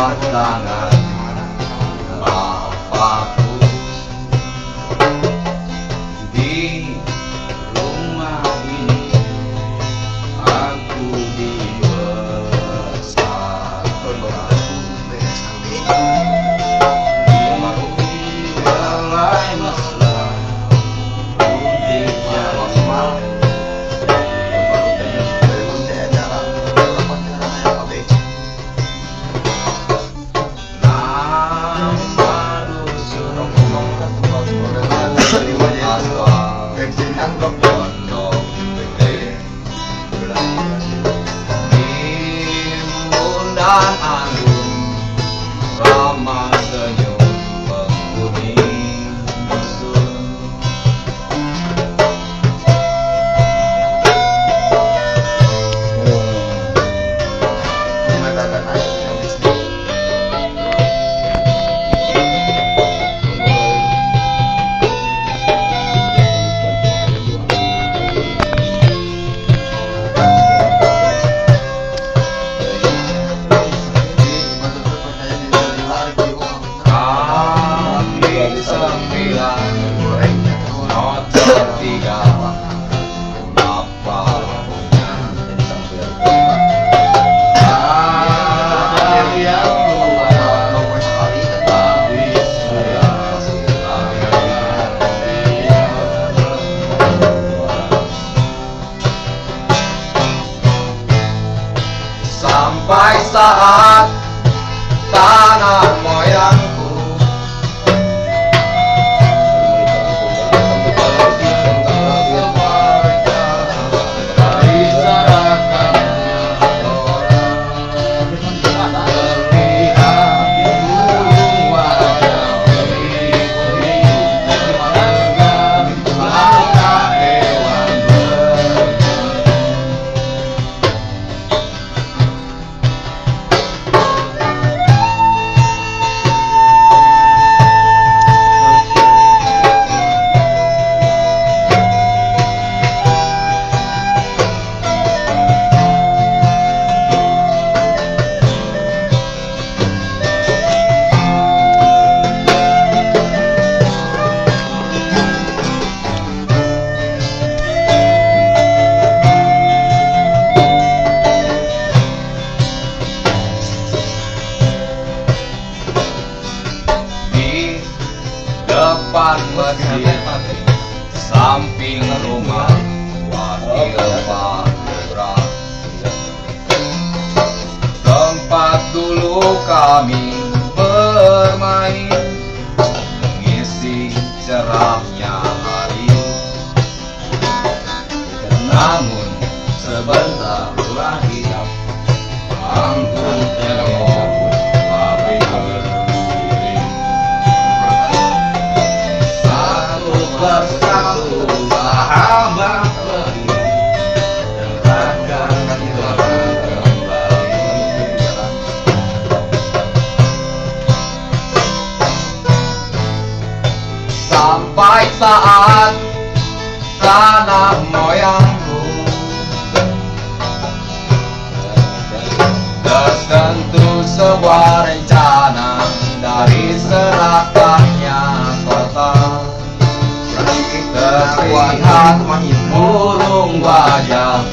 bawah tangan Bapakku. Di rumah ini aku dibesarkan nilai mesra putih jasmani. Dan anggun ramah senyum penghuni dusun. Sembilan noter tiga Bapak punya ada yang luar tapi saya sampai saat tanah moyangku depan masjid samping rumah wakil Pak tempat dulu kami bermain mengisi cerahnya hari. Namun sebentar lagi anggun telepon pabrik berdiri. Bersatu sahabat pergi dan takkan kembali. Sampai saat tanah moyangku tersentuh sebuah rencana dari serakahnya kota. Terlihat burung wajah